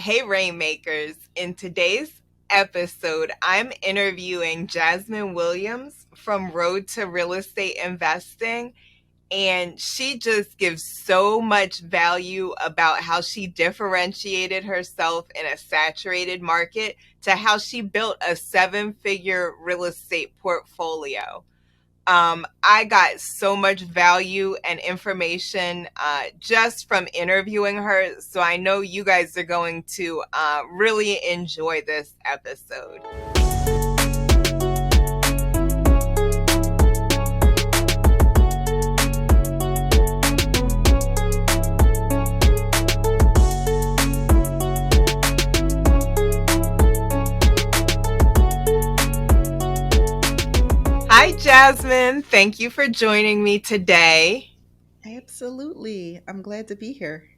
Hey, Rainmakers. In today's episode, I'm interviewing Jasmine Williams from Road to Real Estate Investing. And she just gives so much value about how she differentiated herself in a saturated market to how she built a 7-figure real estate portfolio. I got so much value and information just from interviewing her. So I know you guys are going to really enjoy this episode. Hi, Jasmine. Thank you for joining me today. Absolutely. I'm glad to be here.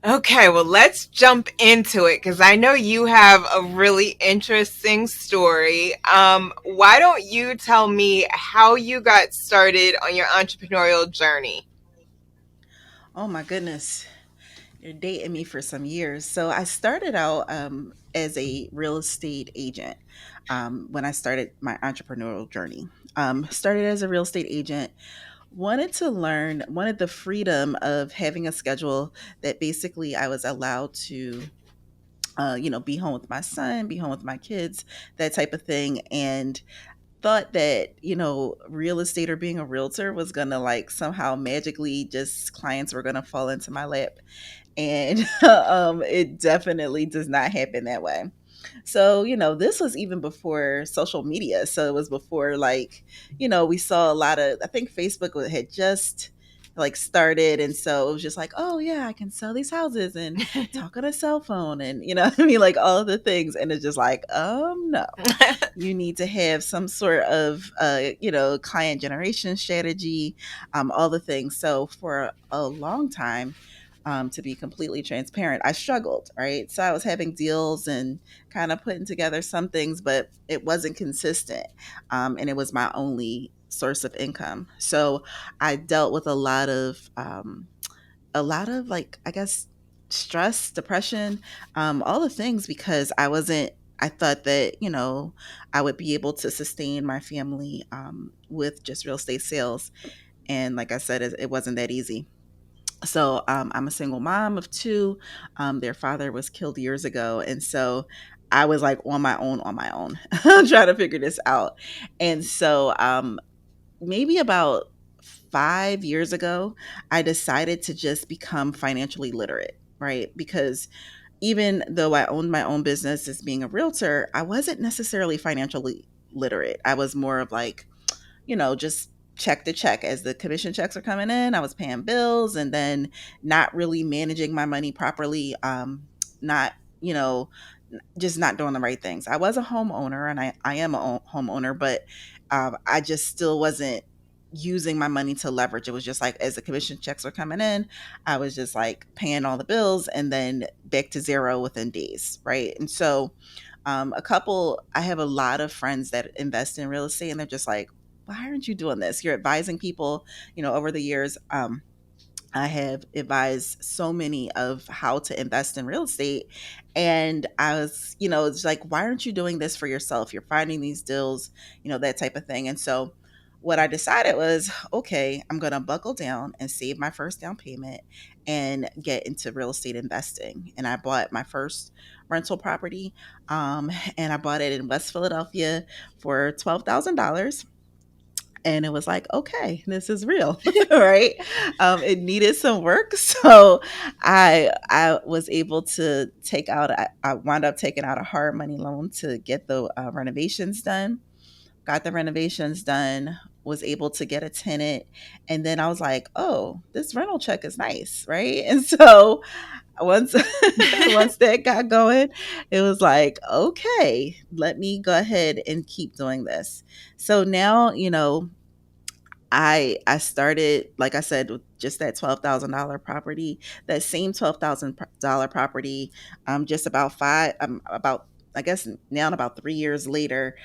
Okay, well, let's jump into it because I know you have a really interesting story. Why don't you tell me how you got started on your entrepreneurial journey? Oh my goodness. You're dating me for some years. So I started out as a real estate agent when I started my entrepreneurial journey. Started as a real estate agent, wanted the freedom of having a schedule that basically I was allowed to be home with my son, be home with my kids, that type of thing. And thought that, real estate or being a realtor was going to like somehow magically just clients were going to fall into my lap. And it definitely does not happen that way. So, this was even before social media. So it was before we saw a lot of, I think Facebook had just like started. And so it was just like, oh yeah, I can sell these houses and talk on a cell phone and, what I mean, like all of the things. And it's just like, no, you need to have some sort of client generation strategy, all the things. So for a long time, to be completely transparent, I struggled, right? So I was having deals and kind of putting together some things, but it wasn't consistent, and it was my only source of income. So I dealt with a lot of like, I guess, stress, depression, all the things, because I thought that, I would be able to sustain my family with just real estate sales. And like I said, it wasn't that easy. So I'm a single mom of two. Their father was killed years ago. And so I was like on my own, trying to figure this out. And so maybe about 5 years ago, I decided to just become financially literate, right? Because even though I owned my own business as being a realtor, I wasn't necessarily financially literate. I was more of like, just check to check as the commission checks are coming in. I was paying bills and then not really managing my money properly. Not, you know, just not doing the right things. I was a homeowner and I am a homeowner, but I just still wasn't using my money to leverage. It was just like as the commission checks were coming in, I was just like paying all the bills and then back to zero within days, right? And so I have a lot of friends that invest in real estate and they're just like, why aren't you doing this? You're advising people, over the years. I have advised so many of how to invest in real estate. And I was, it's like, why aren't you doing this for yourself? You're finding these deals, that type of thing. And so what I decided was, okay, I'm going to buckle down and save my first down payment and get into real estate investing. And I bought my first rental property, and I bought it in West Philadelphia for $12,000, and it was like, okay, this is real. Right. It needed some work, so I was able to I wound up taking out a hard money loan to get the renovations done. Got the renovations done, was able to get a tenant, and then I was like, oh, this rental check is nice, right? And so once once that got going, it was like, okay, let me go ahead and keep doing this. So now, I started, like I said, with just that $12,000 property. That same $12,000 property, just about, I guess now about 3 years later,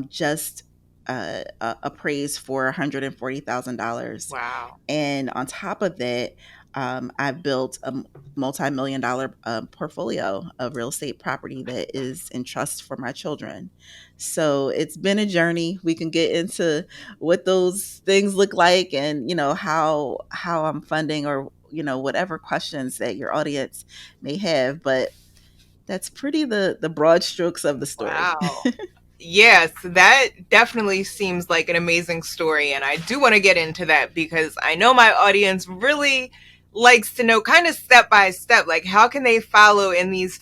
just appraised for $140,000. Wow. And on top of that, I've built a multi-million-dollar portfolio of real estate property that is in trust for my children. So it's been a journey. We can get into what those things look like, and how I'm funding, or whatever questions that your audience may have. But that's pretty the broad strokes of the story. Wow. Yes, that definitely seems like an amazing story. And I do want to get into that because I know my audience really likes to know kind of step by step, like how can they follow in these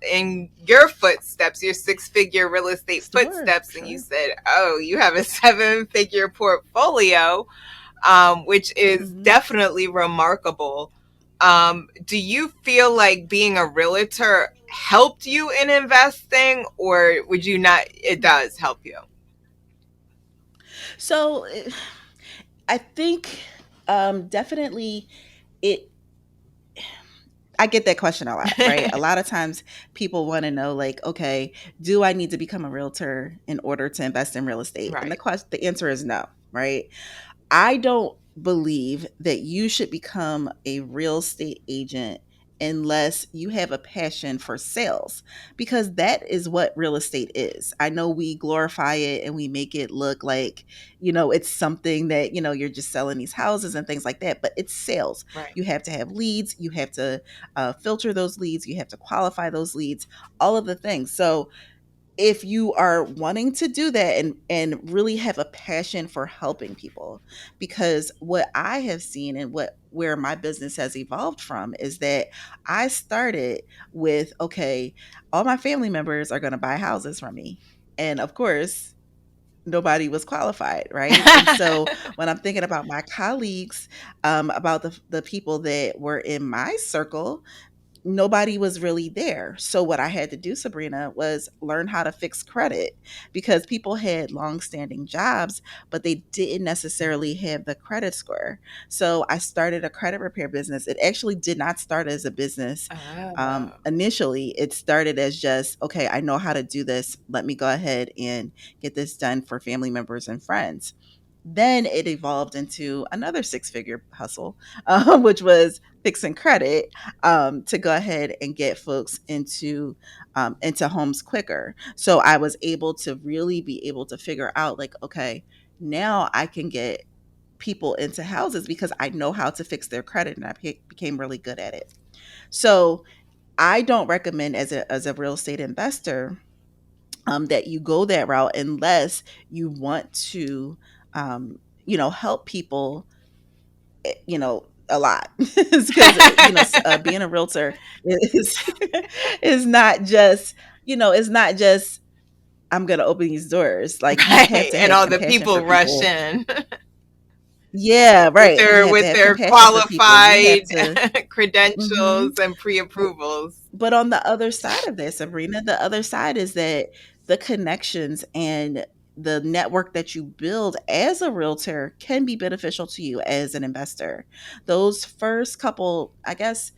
in your footsteps, your six-figure real estate Sure, footsteps. And you sure. said, oh, you have a seven-figure portfolio, which is Hmm. definitely remarkable. Do you feel like being a realtor helped you in investing, or would you not? It does help you. So I think definitely it I get that question a lot, right? A lot of times people want to know, like, okay, do I need to become a realtor in order to invest in real estate? And Right, the answer is no, right? I don't believe that you should become a real estate agent unless you have a passion for sales, because that is what real estate is. I know we glorify it and we make it look like, it's something that, you're just selling these houses and things like that, but it's sales. right. You have to have leads, you have to filter those leads, you have to qualify those leads, all of the things. So if you are wanting to do that and really have a passion for helping people, because what I have seen and where my business has evolved from is that I started with, okay, all my family members are going to buy houses from me, and of course nobody was qualified, right? And so when I'm thinking about my colleagues, about the people that were in my circle, nobody was really there. So what I had to do, Sabrina, was learn how to fix credit, because people had long-standing jobs, but they didn't necessarily have the credit score. So I started a credit repair business. It actually did not start as a business. Oh, Initially, it started as just, okay, I know how to do this. Let me go ahead and get this done for family members and friends. Then it evolved into another six-figure hustle, which was fixing credit, to go ahead and get folks into homes quicker. So I was able to really be able to figure out, like, okay, now I can get people into houses because I know how to fix their credit, and I became really good at it. So I don't recommend, as a real estate investor, that you go that route unless you want to, help people, a lot. Because being a realtor is is not just, it's not just, I'm going to open these doors. Like, you have right. to And have all the compassion for people rush people. in Yeah, right. You have to with have their compassion for people. You have qualified to. credentials Mhm. and pre-approvals. But on the other side of that, Sabrina, the other side is that the connections and the network that you build as a realtor can be beneficial to you as an investor. Those first couple, I guess,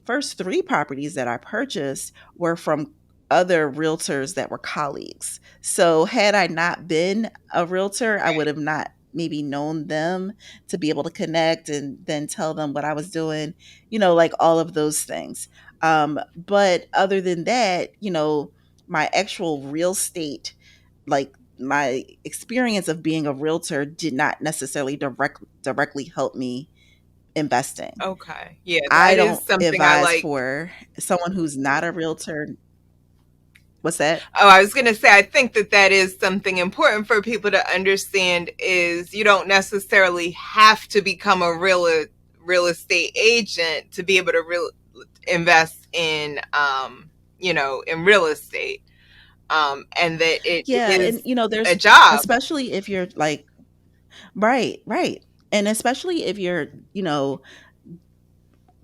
first three properties that I purchased were from other realtors that were colleagues. So had I not been a realtor, I would have not maybe known them to be able to connect and then tell them what I was doing, like all of those things. But other than that, my actual real estate, like my experience of being a realtor, did not necessarily directly help me investing. Okay. Yeah, I that is don't something I advise like. for someone who's not a realtor. What's that? Oh, I was going to say, I think that that is something important for people to understand is you don't necessarily have to become a real estate agent to be able to invest in, in real estate. And that it Yeah, and is a there's, job. especially if you're like, right, right. And especially if you're,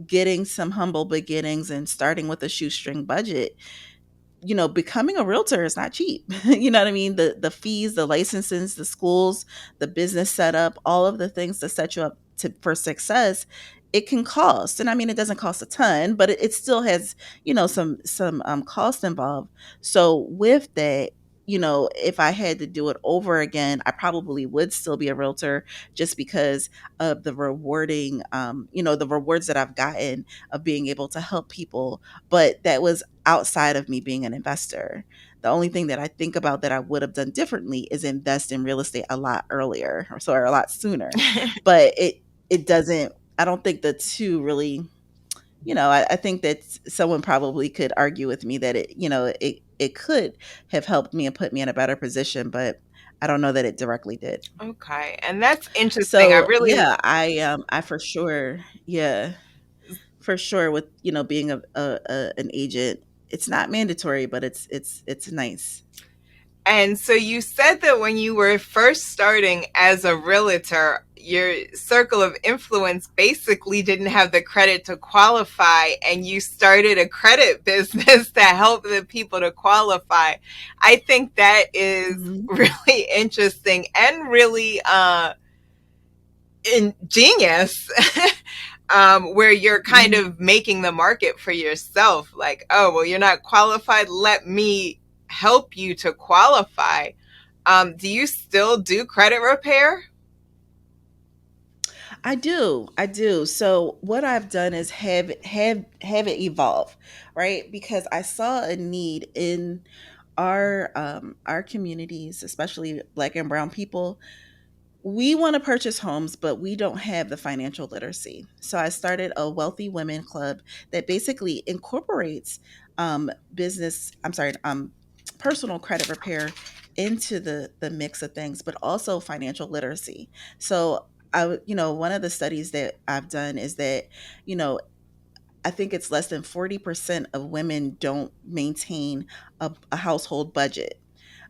getting some humble beginnings and starting with a shoestring budget, becoming a realtor is not cheap. You know what I mean? The fees, the licenses, the schools, the business setup, all of the things to set you up for success, it can cost. And I mean, it doesn't cost a ton, but it still has, some cost involved. So with that, if I had to do it over again, I probably would still be a realtor just because of the rewards that I've gotten of being able to help people. But that was outside of me being an investor. The only thing that I think about that I would have done differently is invest in real estate a lot earlier, or a lot sooner. But it doesn't. I don't think the two really, I think that someone probably could argue with me that it could have helped me and put me in a better position, but I don't know that it directly did. Okay, and that's interesting. I So really yeah, I for sure, yeah, for sure, with being an agent, it's not mandatory, but it's nice. And so you said that when you were first starting as a realtor, your circle of influence basically didn't have the credit to qualify, and you started a credit business that helped the people to qualify. I think that is Hmm. really interesting and really ingenious. Where you're kind Hmm. of making the market for yourself. Like, oh, well, you're not qualified. Let me help you to qualify. Do you still do credit repair? I do. So what I've done is have it evolve, right? Because I saw a need in our communities, especially Black and Brown people. We want to purchase homes, but we don't have the financial literacy. So I started a Wealthy Women Club that basically incorporates business, I'm sorry, personal credit repair into the mix of things, but also financial literacy. So one of the studies that I've done is that, you know, I think it's less than 40% of women don't maintain a household budget,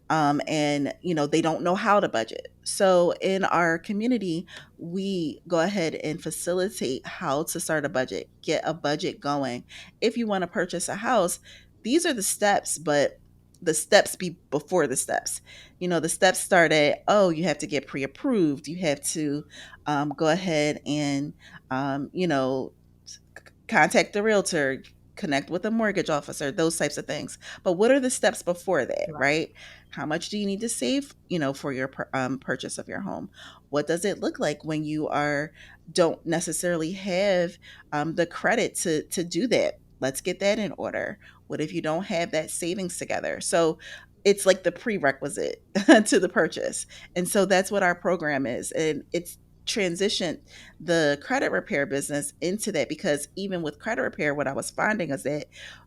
and they don't know how to budget. So in our community, we go ahead and facilitate how to start a budget, get a budget going. If you want to purchase a house, these are the steps, but the steps be before the steps. The steps start at, oh, you have to get pre-approved, you have to go ahead and contact the realtor, connect with a mortgage officer, those types of things. But what are the steps before that, right? How much do you need to save, for your purchase of your home? What does it look like when you don't necessarily have the credit to do that? Let's get that in order. What if you don't have that savings together? So it's like the prerequisite to the purchase. And so that's what our program is. And it's transitioned the credit repair business into that, because even with credit repair, what I was finding is that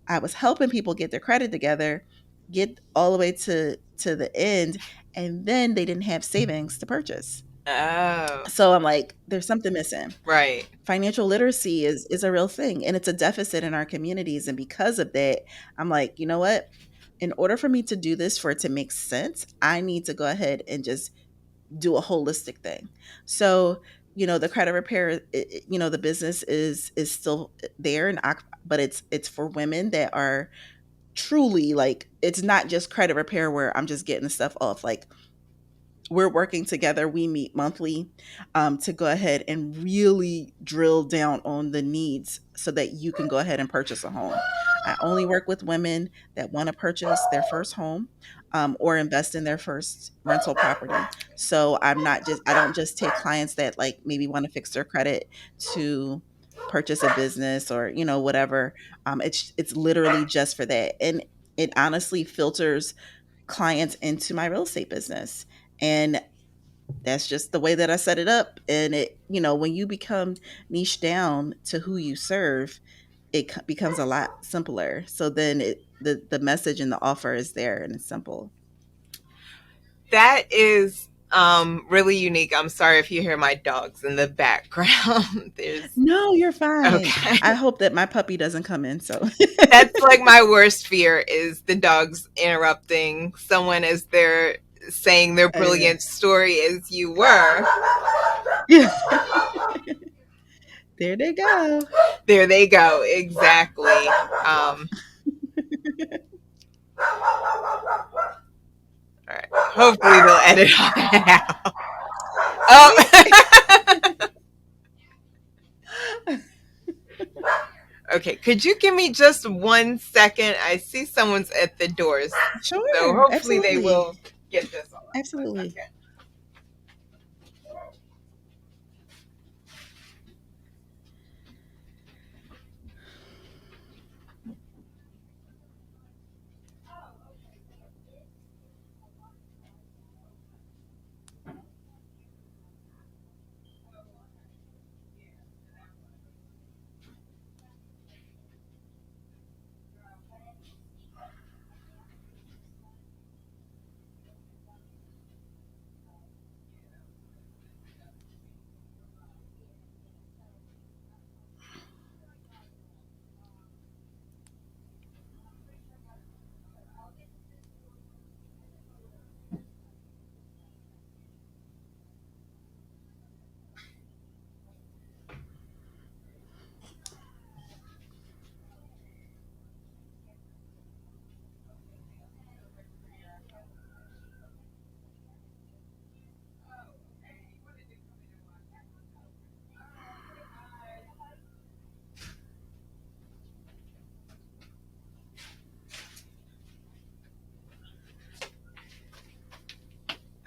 I was helping people get their credit together, get all the way to the end, and then they didn't have savings to purchase. Oh, So I'm like, there's something missing. right. Financial literacy is a real thing, and it's a deficit in our communities. And because of that, I'm like, you know what? In order for me to do this, for it to make sense, I need to go ahead and just do a holistic thing. So, the credit repair, the business is still there, but it's for women that are truly, like, it's not just credit repair where I'm just getting the stuff off. Like, we're working together. We meet monthly, to go ahead and really drill down on the needs so that you can go ahead and purchase a home. I only work with women that want to purchase their first home, or invest in their first rental property. So I don't just take clients that, like, maybe want to fix their credit to purchase a business, or whatever. It's literally just for that, and it honestly filters clients into my real estate business. And that's just the way that I set it up. And when you become niche down to who you serve, it becomes a lot simpler. So then the message and the offer is there, and it's simple. That is really unique. I'm sorry if you hear my dogs in the background. There's No, you're fine. I okay. hope that my puppy doesn't come in. So That's like my worst fear is the dogs interrupting someone as they're saying their uh, brilliant story as you were. yeah, there they go. There they go. Exactly. All right. Hopefully they'll edit all that out. Sweet. Oh, Okay, could you give me just 1 second? I see someone's at the doors, so Sure, hopefully they absolutely. will get this all in one Absolutely. second.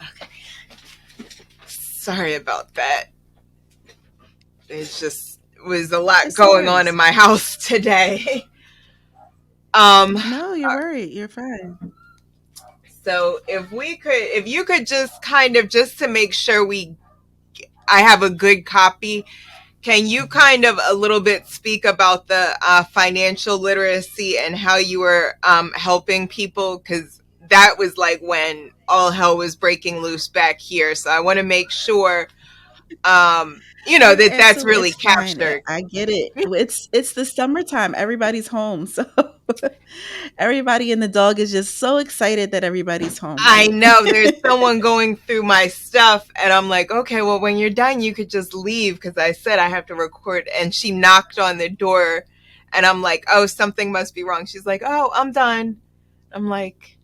Okay. Sorry about that. It just was a lot It's no going on in worries. my house today. um No, you're right. You're fine. so if you could just kind of, just to make sure we I have a good copy, can you kind of a little bit speak about the financial literacy and how you were helping people? Because that was like when all hell was breaking loose back here. So I want to make sure, You're that that's absolutely, really it's fine. captured. I get it. It's the summertime. Everybody's home. So everybody and the dog is just so excited that everybody's home, I right? know there's someone going through my stuff, and I'm like, okay, well, when you're done, you could just leave because I said I have to record. And she knocked on the door, and I'm like, oh, something must be wrong. She's like, oh, I'm done. I'm like,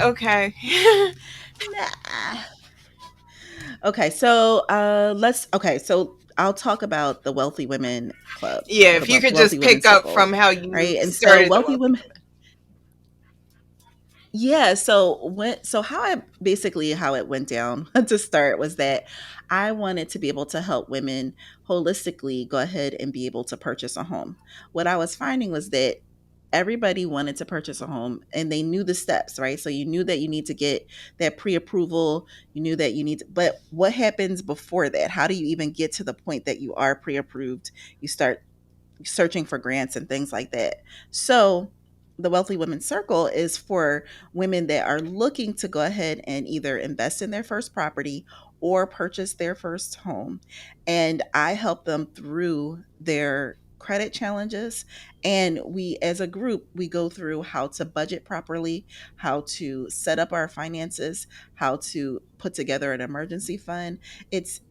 okay. Nah. Okay, so I'll talk about the Wealthy Women Club Yeah, or if you could Wealthy just Women pick up from Circle, how you right? And so started the Wealthy Wealthy Women, Women. yeah, how it went down to start was that I wanted to be able to help women holistically go ahead and be able to purchase a home. What I was finding was that everybody wanted to purchase a home and they knew the steps, right? So you knew that you need to get that pre-approval, you knew that you need to, but what happens before that? How do you even get to the point that you are pre-approved? You start searching for grants and things like that. So, the Wealthy Women's Circle is for women that are looking to go ahead and either invest in their first property or purchase their first home. And I help them through their credit challenges. And we, as a group, we go through how to budget properly, how to set up our finances, how to put together an emergency fund. It's,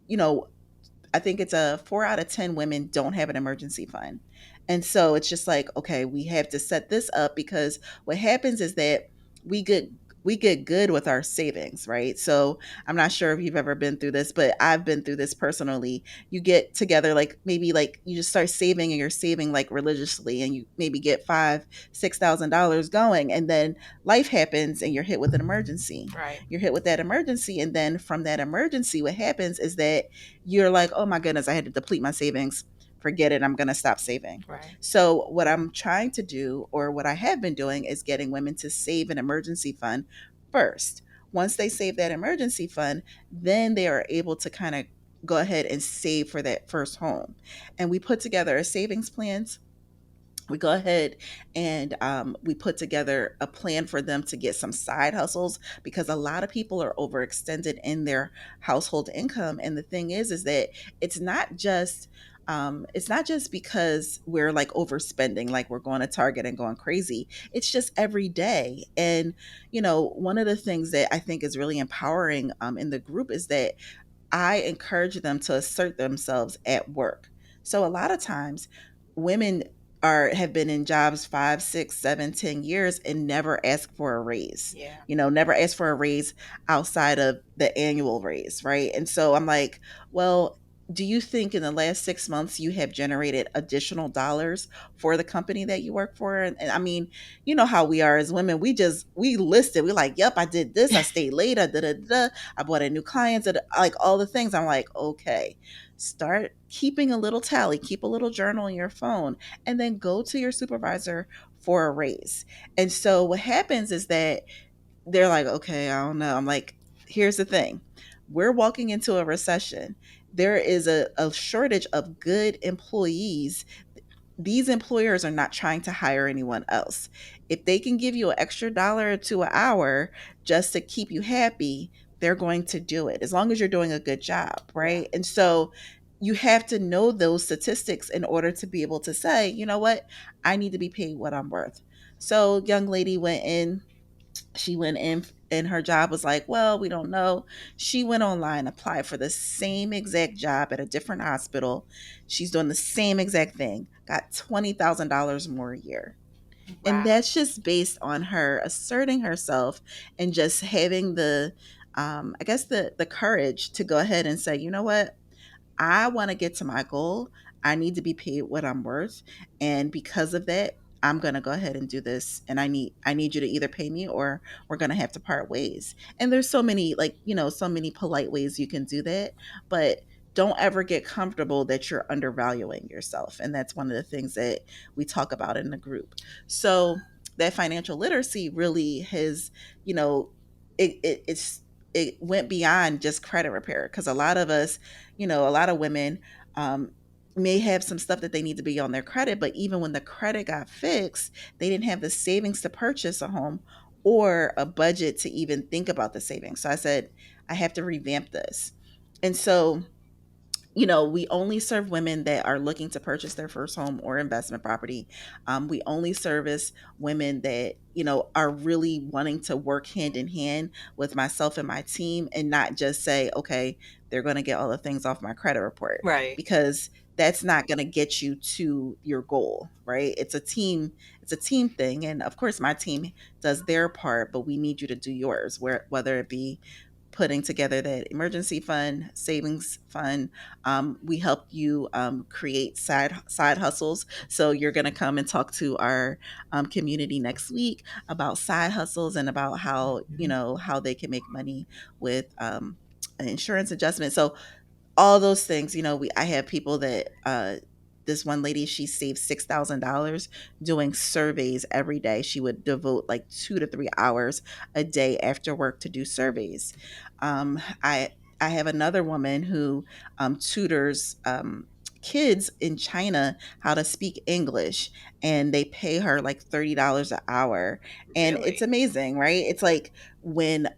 I think it's a 4 out of 10 women don't have an emergency fund. And so it's just like, okay, we have to set this up because what happens is that we get we get good with our savings, right? So I'm not sure if you've ever been through this, but I've been through this personally. You get together, like maybe like you just start saving and you're saving like religiously and you maybe get $5,000, $6,000 going, and then life happens and you're hit with an emergency. Right, You're hit with that emergency, and then from that emergency, what happens is that you're like, oh my goodness, I had to deplete my savings. Forget it. I'm going to stop saving. right, So, what I'm trying to do, or what I have been doing, is getting women to save an emergency fund first. Once they save that emergency fund, then they are able to kind of go ahead and save for that first home. And we put together a savings plans. We go ahead and we put together a plan for them to get some side hustles because a lot of people are overextended in their household income. And the thing is that it's not just it's not just because we're like overspending, like we're going to Target and going crazy. It's just every day. And one of the things that I think is really empowering in the group is that I encourage them to assert themselves at work. So a lot of times women have been in jobs 5, 6, 7, 10 years and never ask for a raise. yeah, Never ask for a raise outside of the annual raise, right? And so I'm like, well, do you think in the last 6 months you have generated additional dollars for the company that you work for? And I mean, you know how we are as women. We list it. We're like, yep, I did this. I stayed late. I did it. I brought in new clients. Like all the things. I'm like, okay, start keeping a little tally. Keep a little journal in your phone, and then go to your supervisor for a raise. And so what happens is that they're like, okay, I don't know. I'm like, here's the thing. We're walking into a recession. There is a shortage of good employees. These employers are not trying to hire anyone else. If they can give you an extra dollar or two an hour just to keep you happy, they're going to do it as long as you're doing a good job, Yeah. right? And so you have to know those statistics in order to be able to say, you know what, I need to be paid what I'm worth. So young lady went in, she went in and her job was like, well, we don't know. She went online, applied for the same exact job at a different hospital. She's doing the same exact thing, got $20,000 more a year. And Wow. that's just based on her asserting herself and just having I guess the courage to go ahead and say, you know what, I want to get to my goal. I need to be paid what I'm worth. And because of that, I'm going to go ahead and do this. And I need you to either pay me or we're going to have to part ways. And there's so many, like, so many polite ways you can do that, but don't ever get comfortable that you're undervaluing yourself. And that's one of the things that we talk about in the group. So that financial literacy really has, you know, it went beyond just credit repair, because a lot of us, a lot of women um, may have some stuff that they need to be on their credit, but even when the credit got fixed, they didn't have the savings to purchase a home or a budget to even think about the savings. So I said, I have to revamp this. And so we only serve women that are looking to purchase their first home or investment property. We only service women that, are really wanting to work hand in hand with myself and my team and not just say, okay, they're going to get all the things off my credit report, Right. because that's not going to get you to your goal, right? It's a team thing. And of course, my team does their part, but we need you to do yours, whether it be putting together that emergency fund, savings fund. We help you create side hustles. So you're going to come and talk to our community next week about side hustles and about how they can make money with an insurance adjustment. So all those things, I have people that this one lady, she saved $6,000 doing surveys every day. She would devote like 2 to 3 hours a day after work to do surveys. I have another woman who tutors kids in China how to speak English, and they pay her like $30 an hour. And it's Really? amazing, right? It's like when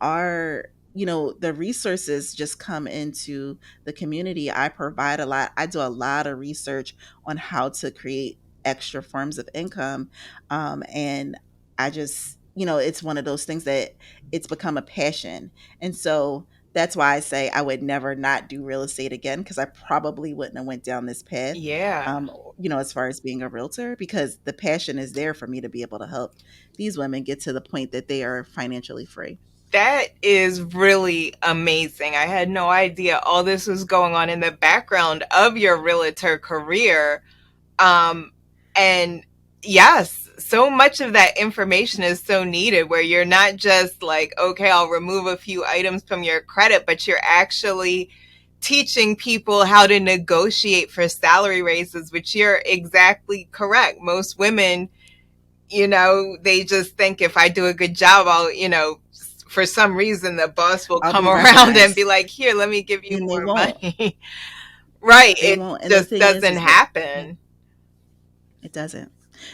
the resources just come into the community. I provide a lot. I do a lot of research on how to create extra forms of income. And I just, it's one of those things that it's become a passion. And so that's why I say I would never not do real estate again, because I probably wouldn't have went down this path, Yeah. as far as being a realtor, because the passion is there for me to be able to help these women get to the point that they are financially free. That is really amazing. I had no idea all this was going on in the background of your realtor career. Um, and yes, so much of that information is so needed where you're not just like, okay, I'll remove a few items from your credit, but you're actually teaching people how to negotiate for salary raises, which you're exactly correct. Most women, they just think if I do a good job, for some reason, the boss will I'll come be around and be recognized. like, here, let me give you And they more won't. money. Right. They It won't. And the just thing is doesn't that yeah, happen. it doesn't.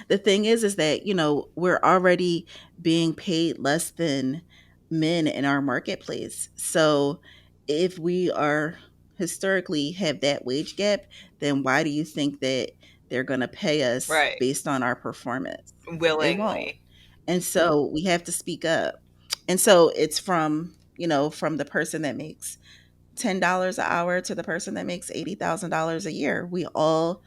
The thing is that, we're already being paid less than men in our marketplace. So if we are historically have that wage gap, then why do you think that they're going to pay us Right. based on our performance? They won't. Willingly. And so we have to speak up. And so it's from the person that makes $10 an hour to the person that makes $80,000 a year. We all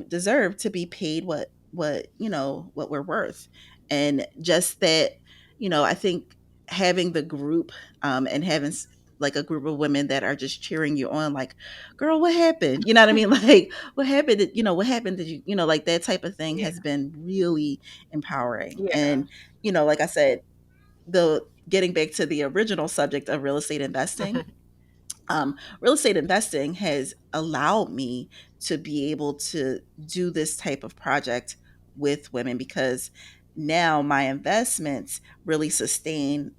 deserve to be paid what we're worth. And just that, I think having the group and having like a group of women that are just cheering you on, like, girl, what happened? You know what I mean? Like, what happened? What happened? Did you, like that type of thing Yeah. has been really empowering. Yeah. And, like I said, the getting back to the original subject of real estate investing, real estate investing has allowed me to be able to do this type of project with women, because now my investments really sustain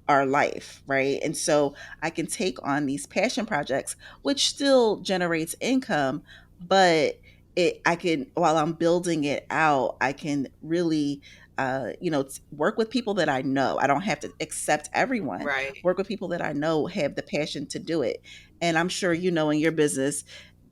our life, right? And so I can take on these passion projects, which still generates income, but I can, while I'm building it out, I can really, work with people that I know. I don't have to accept everyone. Right. Work with people that I know have the passion to do it. And I'm sure, in your business,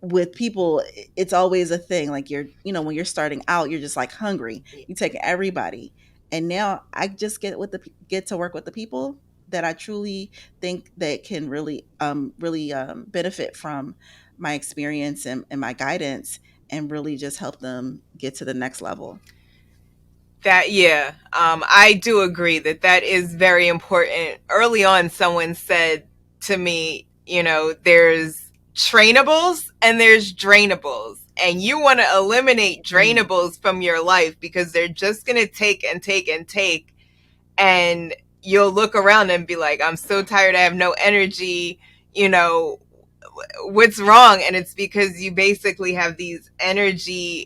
with people, it's always a thing. Like, when you're starting out, you're just like hungry. Yeah. You take everybody, and now I just get to work with the people that I truly think that can really benefit from my experience and my guidance, and really just help them get to the next level. That, yeah, I do agree that that is very important. Early on, someone said to me, there's trainables and there's drainables, and you want to eliminate Mm, drainables from your life because they're just going to take and take and take, and you'll look around and be like, I'm so tired, I have no energy, you know what's wrong? And it's because you basically have these energy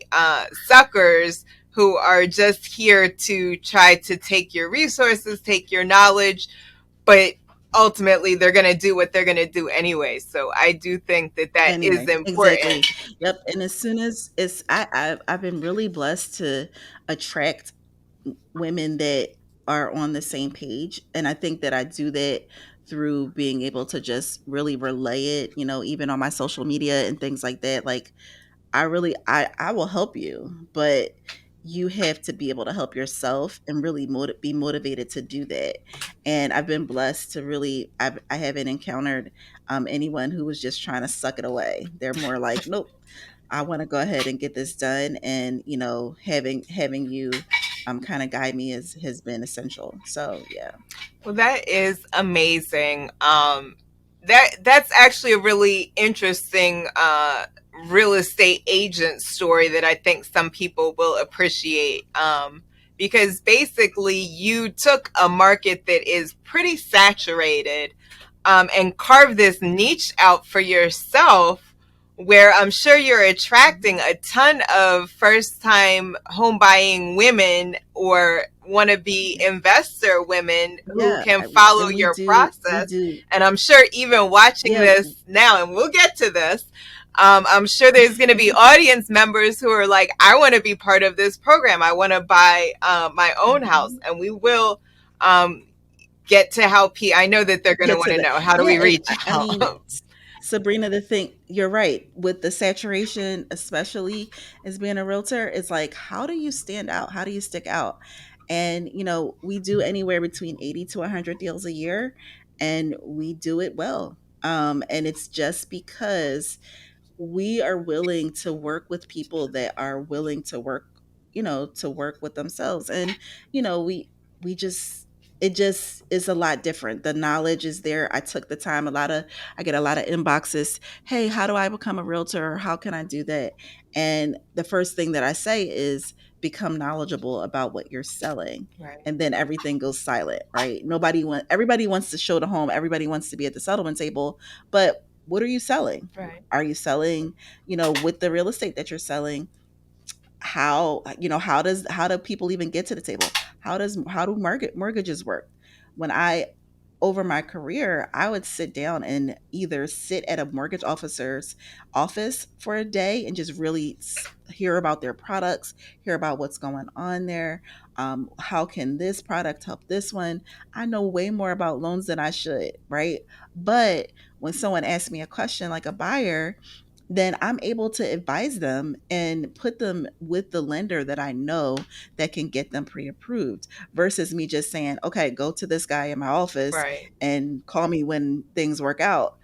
suckers who are just here to try to take your resources, take your knowledge, but ultimately they're going to do what they're going to do anyway. So I do think that that is anyway, important. exactly. Yep. And as soon as I've been really blessed to attract women that are on the same page. And I think that I do that through being able to just really relay it, even on my social media and things like that. Like, I will help you, but you have to be able to help yourself and really be motivated to do that. And I've been blessed to really, I haven't encountered anyone who was just trying to suck it away. They're more like, nope, I want to go ahead and get this done. And, having you kind of guide me has been essential. So yeah. Well, that is amazing. That's actually a really interesting real estate agent story that I think some people will appreciate. Because basically, you took a market that is pretty saturated, and carve this niche out for yourself, where I'm sure you're attracting a ton of first time home buying women or want to be investor women who Yeah. can follow And we your do, process. do. And I'm sure even watching Yeah. this now, and we'll get to this, I'm sure there's going to be audience members who are like, I want to be part of this program. I want to buy my own house. Mhm. And we will um, get to how I know that they're going to Get want to to that. know, how do Yeah, we and reach I out? mean, Sabrina, the thing, you're right. With the saturation, especially as being a realtor, it's like, how do you stand out? How do you stick out? And, we do anywhere between 80 to 100 deals a year, and we do it well. And it's just because we are willing to work with people that are willing to work, to work with themselves. And, we just, it just is a lot different. The knowledge is there. I took the time. I get a lot of inboxes. Hey, how do I become a realtor? How can I do that? And the first thing that I say is become knowledgeable about what you're selling. Right, And then everything goes silent, right? Everybody wants to show the home. Everybody wants to be at the settlement table, but what are you selling? right, Are you selling, with the real estate that you're selling? How do people even get to the table? How do mortgages work? When I Over my career, I would sit down and either sit at a mortgage officer's office for a day and just really hear about their products, hear about what's going on there. How can this product help this one? I know way more about loans than I should, right? But when someone asks me a question like a buyer, then I'm able to advise them and put them with the lender that I know that can get them pre-approved, versus me just saying, okay, go to this guy in my office right. and call me when things work out.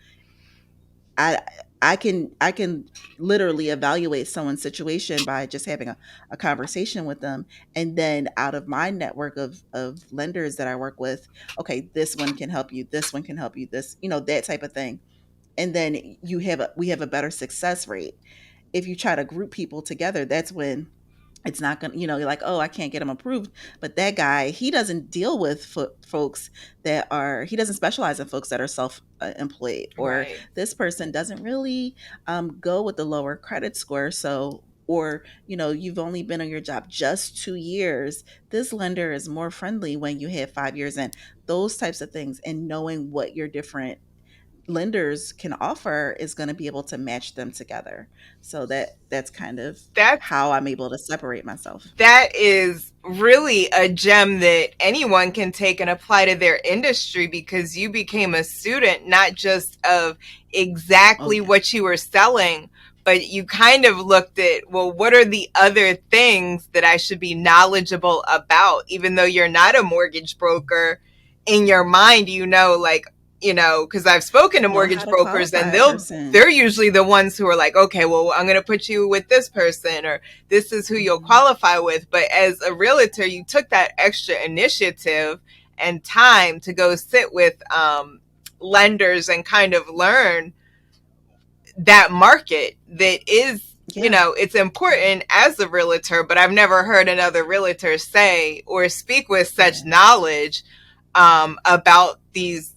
I I can literally evaluate someone's situation by just having a conversation with them. And then out of my network of lenders that I work with, okay, this one can help you, this one can help you, this, that type of thing. And then we have a better success rate. If you try to group people together, that's when it's not gonna, you're like, oh, I can't get him approved. But that guy, he doesn't deal with folks he doesn't specialize in folks that are self employed, or Right. this person doesn't really go with the lower credit score. So, or you've only been on your job just 2 years, this lender is more friendly when you have 5 years in. Those types of things, and knowing what your different lenders can offer is going to be able to match them together. So that's kind of That's how I'm able to separate myself. that is really a gem that anyone can take and apply to their industry, because you became a student not just of Oh exactly yeah. what you were selling, but you kind of looked at, well, what are the other things that I should be knowledgeable about? Even though you're not a mortgage broker, in your mind, like, because I've spoken to Know how mortgage to brokers, and qualify a person. they're usually the ones who are like, okay, well, I'm going to put you with this person, or this is who you'll Mhm. qualify with. But as a realtor, you took that extra initiative and time to go sit with lenders and kind of learn that market that is, Yeah. it's important as a realtor. But I've never heard another realtor say or speak with such Yeah. knowledge about these,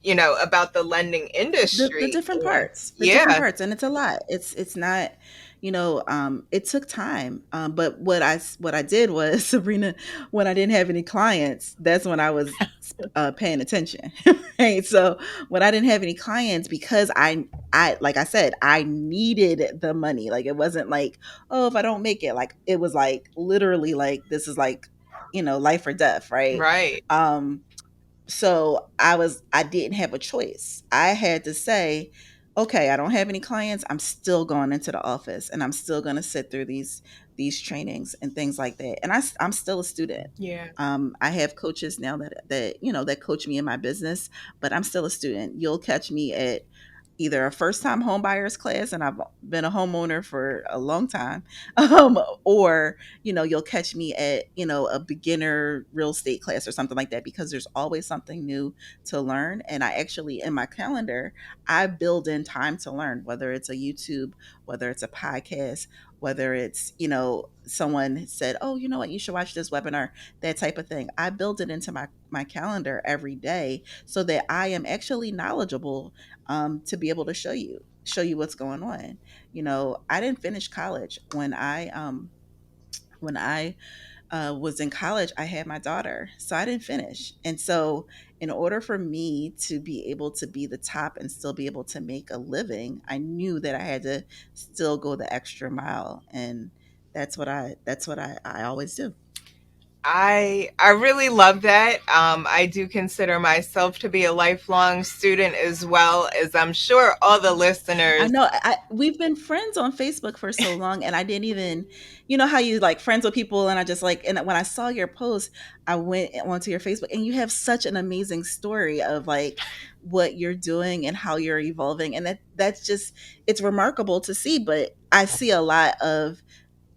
about the lending The industry. different And parts, yeah, and it's a lot. It's not, it took time. But what I did was, Sabrina, when I didn't have any clients, that's when I was paying attention. Right. So when I didn't have any clients, because I like I said, I needed the money. Like, it wasn't like, oh, if I don't make it, like, it was like literally like, this is like, life or death, right? right. um so I didn't have a choice. I had to say, okay, I don't have any clients, I'm still going into the office, and I'm still going to sit through these trainings and things like that. And I'm still a student. Yeah. I have coaches now that coach me in my business, but I'm still a student. You'll catch me at either a first time home buyers class, and I've been a homeowner for a long time, or you'll catch me at a beginner real estate class or something like that, because there's always something new to learn. And I actually, in my calendar, I build in time to learn, whether it's a YouTube, whether it's a podcast, whether it's someone said, oh, you know what, you should watch this webinar, that type of thing. I build it into my calendar every day, so that I am actually knowledgeable, to be able to show you what's going on. I didn't finish college when I was in college. I had my daughter, so I didn't finish. And so, in order for me to be able to be the top and still be able to make a living, I knew that I had to still go the extra mile, and that's what I always do. I really love that. I do consider myself to be a lifelong student, as well as I'm sure all the I listeners. know. We've been friends on Facebook for so long, and I didn't even, how you like friends with people, and I just like, and when I saw your post, I went onto your Facebook, and you have such an amazing story of like what you're doing and how you're evolving, and that's just, it's remarkable to see. But I see a lot of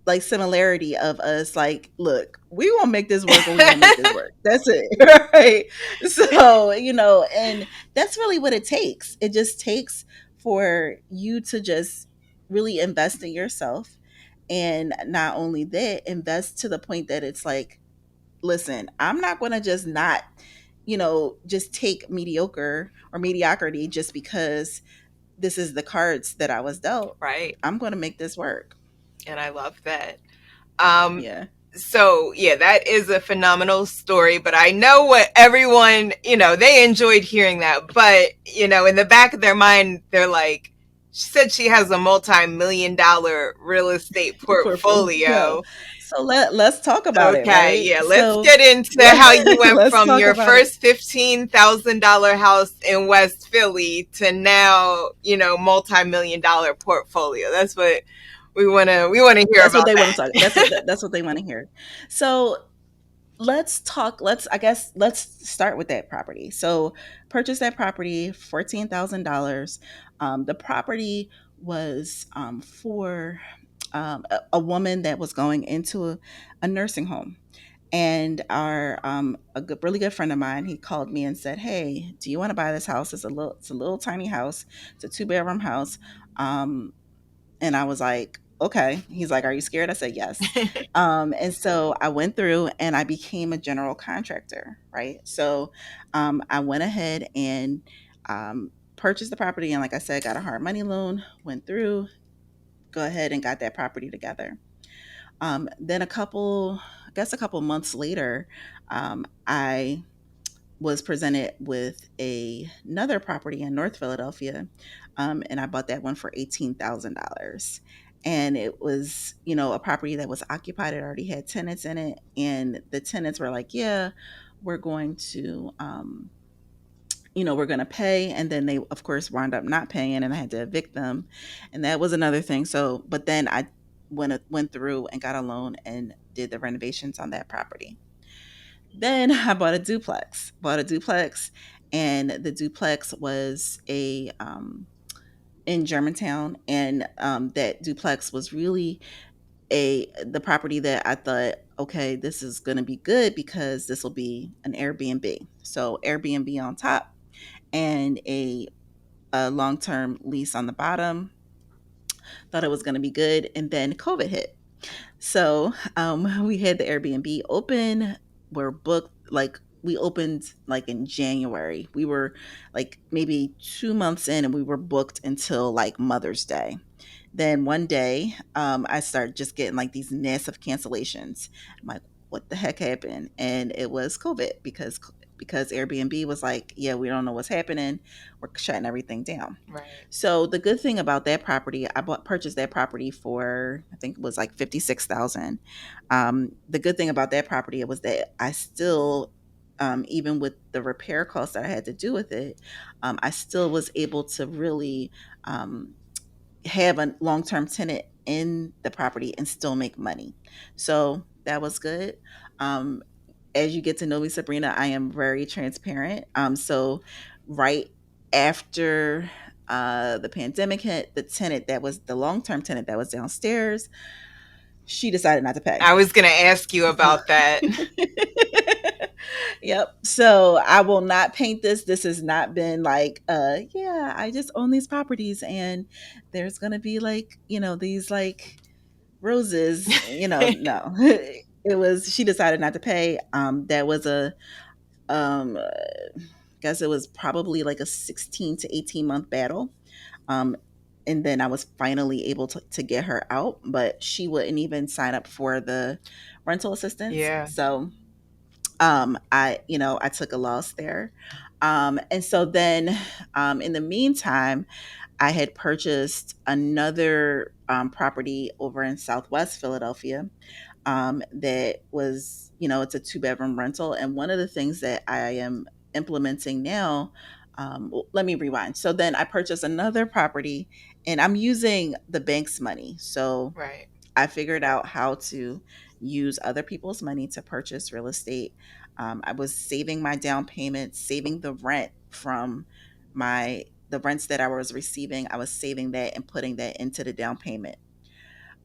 like similarity of us, like, look, we gonna make this work, or we gonna make this work, that's it. Right? So, and that's really what it takes. It just takes for you to just really invest in yourself. And not only that, invest to the point that it's like, listen, I'm not gonna just not, just take mediocre or mediocrity just because this is the cards that I was dealt. Right. I'm gonna make this work. And I love that. Um, Yeah. so yeah, that is a phenomenal story. But I know what everyone, they enjoyed hearing that. But in the back of their mind, they're like, she said she has a multi-million-dollar real estate Portfolio. portfolio. So let's talk about it, Okay, right? yeah, let's So get into how you went let's from talk your about it. first $15,000 house in West Philly to now, multi-million-dollar portfolio. That's what we want to hear That's what about they want to that. talk. That's what they want to hear. So let's talk. I guess let's start with that property. So purchase that property, $14,000. The property was for a woman that was going into a nursing home. And a good, really good friend of mine, he called me and said, "Hey, do you want to buy this house? It's a little tiny house. It's a two-bedroom house." Um, and I was like, "Okay." He's like, "Are you scared?" I said, "Yes." And so I went through and I became a general contractor, right? So I went ahead and purchased the property, and like I said, got a hard money loan. Went through, go ahead and got that property together. Then I guess a couple months later, I was presented with another property in North Philadelphia, and I bought that one for $18,000. And it was, a property that was occupied. It already had tenants in it, and the tenants were like, "Yeah, we're going to, we're going to pay." And then they, of course, wound up not paying, and I had to evict them, and that was another thing. So, but then I went through and got a loan and did the renovations on that property. Then I bought a duplex. Bought a duplex, and the duplex was a in Germantown, and that duplex was really a the property that I thought, okay, this is going to be good because this will be an Airbnb. So Airbnb on top and a long term lease on the bottom. Thought it was going to be good, and then COVID hit. So we had the Airbnb open. We're booked, like we opened like in January. We were like maybe 2 months in, and we were booked until like Mother's Day. Then one day, I started just getting like these massive cancellations. I'm like, what the heck happened? And it was COVID, because Airbnb was like, yeah, we don't know what's happening. We're shutting everything down. Right. So the good thing about that property, purchased that property for, I think it was like 56,000. The good thing about that property was that I still, even with the repair costs that I had to do with it, I still was able to really have a long term tenant in the property and still make money. So that was good. Um, as you get to know me, Sabrina, I am very transparent. So right after the pandemic hit, the tenant that was the long term tenant that was downstairs, she decided not to pay. I was going to ask you So about that. yep. So I will not paint this. This has not been like, yeah, I just own these properties and there's gonna be like, these like roses, no. It was, she decided not to pay. That was a guess it was probably like a 16 to 18-month battle. Um and then I was finally able to get her out, but she wouldn't even sign up for the rental assistance. Yeah. So I took a loss there. And so then in the meantime, I had purchased another property over in Southwest Philadelphia, that was, it's a two-bedroom rental. And one of the things that I am implementing now, well, let me rewind. So then I purchased another property, and I'm using the bank's money. So Right. I figured out how to use other people's money to purchase real estate. I was saving my down payment, saving the rent from the rents that I was receiving. I was saving that and putting that into the down payment.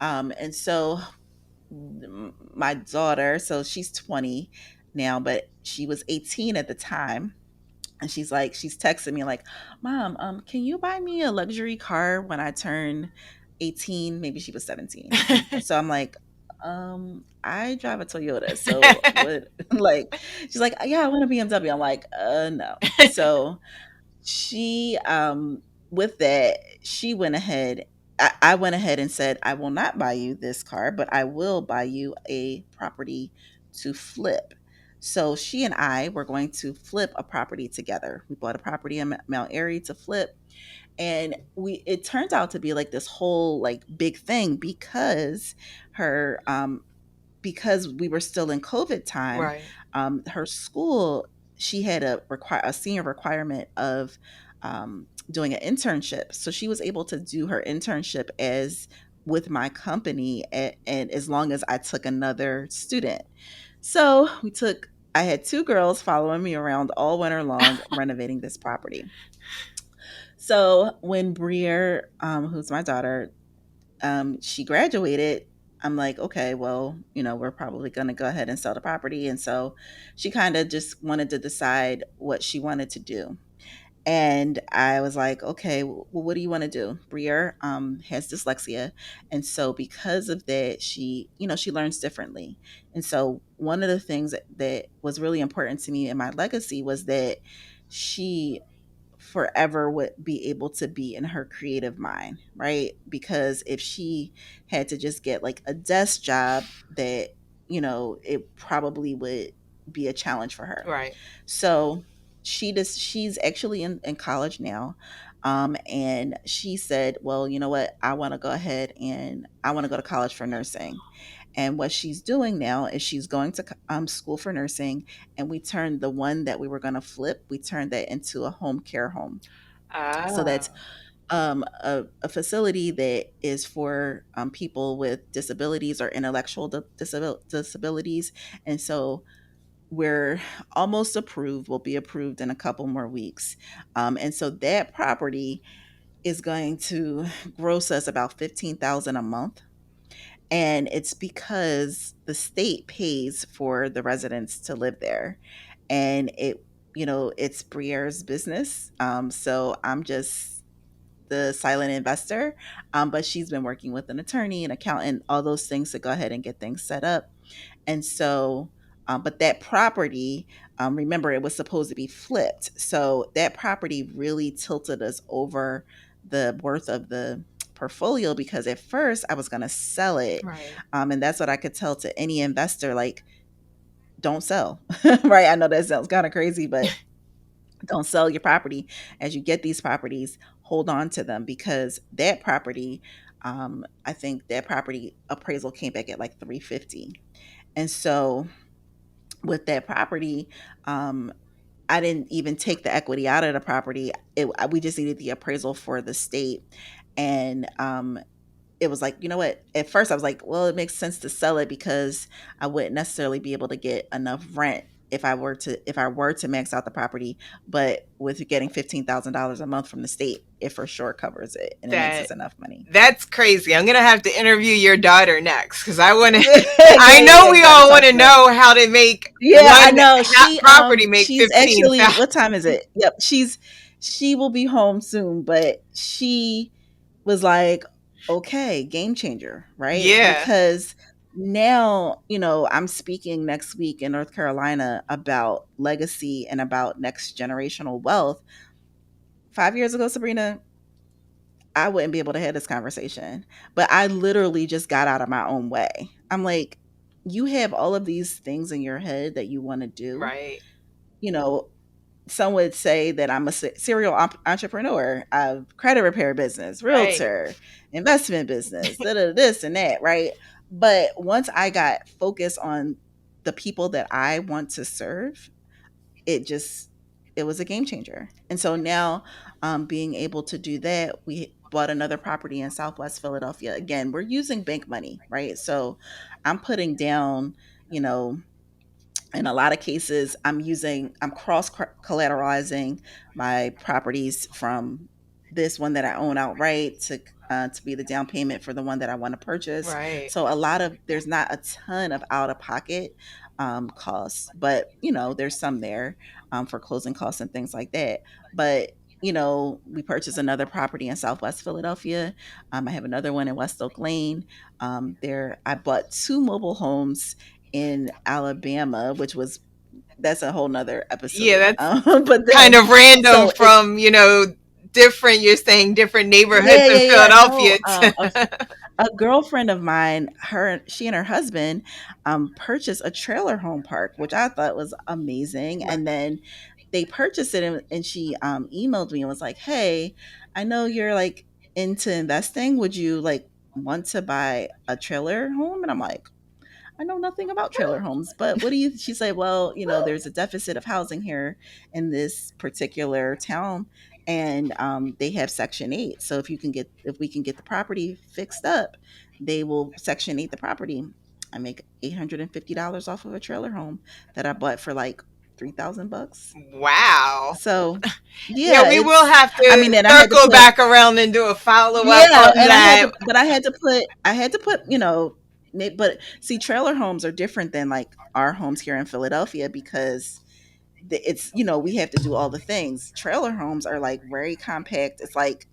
And so my daughter, so she's 20 now, but she was 18 at the time, and she's texting me like, "Mom, can you buy me a luxury car when I turn 18?" Maybe she was 17. And so I'm like, I drive a Toyota. So what like she's like, "Yeah, I want a BMW." I'm like, no." So she with that, she went ahead I went ahead and said, "I will not buy you this car, but I will buy you a property to flip." So she and I were going to flip a property together. We bought a property in Mount Airy to flip, and we it turned out to be like this whole like big thing her because we were still in COVID time. Right. Her school, she had a senior requirement of doing an internship, so she was able to do her internship as with my company, and as long as I took another student. So I had two girls following me around all winter long renovating this property. So when Briere, who's my daughter, she graduated, I'm like, okay, well, we're probably going to go ahead and sell the property. And so she kind of just wanted to decide what she wanted to do. And I was like, okay, well, what do you want to do? Briere has dyslexia. And so because of that, she learns differently. And so one of the things that was really important to me in my legacy was that she forever would be able to be in her creative mind, right? Because if she had to just get like a desk job, that, it probably would be a challenge for her. Right. So she's actually in college now. And she said, well, you know what? I want to go ahead and I want to go to college for nursing. And what she's doing now is she's going to school for nursing. And we turned the one that we were going to flip, we turned that into a home care home. So Ah, that's a facility that is for people with disabilities or intellectual disabilities. And so we're almost approved. We'll be approved in a couple more weeks. And so that property is going to gross us about 15,000 a month, and it's because the state pays for the residents to live there. And it's Briere's business. So I'm just the silent investor. But she's been working with an attorney, an accountant, all those things to go ahead and get things set up. And so, but that property, remember, it was supposed to be flipped. So that property really tilted us over the worth of the portfolio, because at first I was going to sell it. right. And that's what I could tell to any investor, like, don't sell. Right? I know that sounds kind of crazy, but don't sell your property. As you get these properties, hold on to them, because that property, I think that property appraisal came back at like 350. And so with that property, I didn't even take the equity out of the property. We just needed the appraisal for the state. And it was like, you know what? At first, I was like, well, it makes sense to sell it because I wouldn't necessarily be able to get enough rent if I were to max out the property. But with getting $15,000 a month from the state, it for sure covers it, and it makes That us enough money. that's crazy. I'm gonna have to interview your daughter next because I want to. Yeah, I yeah, know yeah. You we got to all want talk to to her. know how to make Yeah, I one know. She property make she's actually, 15,000. what time is it? Yep, she will be home soon, but she was like, "Okay, game changer," right? Yeah, Because now, I'm speaking next week in North Carolina about legacy and about next generational wealth. 5 years ago, Sabrina, I wouldn't be able to have this conversation, but I literally just got out of my own way. I'm like, you have all of these things in your head that you want to do, right, you know, some would say that I'm a serial entrepreneur. I've credit repair business, right, realtor, investment business, this and that, right? But once I got focused on the people that I want to serve, it just it was a game changer. And so now, being able to do that, we bought another property in Southwest Philadelphia. Again, we're using bank money, right? So I'm putting down, you know, in a lot of cases, I'm cross collateralizing my properties from this one that I own outright to be the down payment for the one that I want to purchase. right. So there's not a ton of out of pocket costs, but there's some there for closing costs and things like that. But we purchased another property in Southwest Philadelphia. I have another one in West Oak Lane. There, I bought two mobile homes in Alabama, which was that's a whole nother Yeah, episode. that's But kind then, of random so it's from different. You're saying different neighborhoods yeah, in yeah, yeah. No, Philadelphia. a girlfriend of mine, she and her husband purchased a trailer home park, which I thought was amazing. Right. And then they purchased it, and she emailed me and was like, "Hey, I know you're like into investing. Would you like want to buy a trailer home?" And I'm like, I know nothing about trailer homes, but what do you? She said, well, there's a deficit of housing here in this particular town, and they have Section 8. So if we can get the property fixed up, they will Section 8 the property. I make $850 off of a trailer home that I bought for like $3,000. Wow. So Yeah, yeah, we will it's, have I to mean, and I had to circle put, back around and do a follow up yeah, on and that. I had to put, but see, trailer homes are different than like our homes here in Philadelphia because it's, we have to do all the things. Trailer homes are like very compact. It's like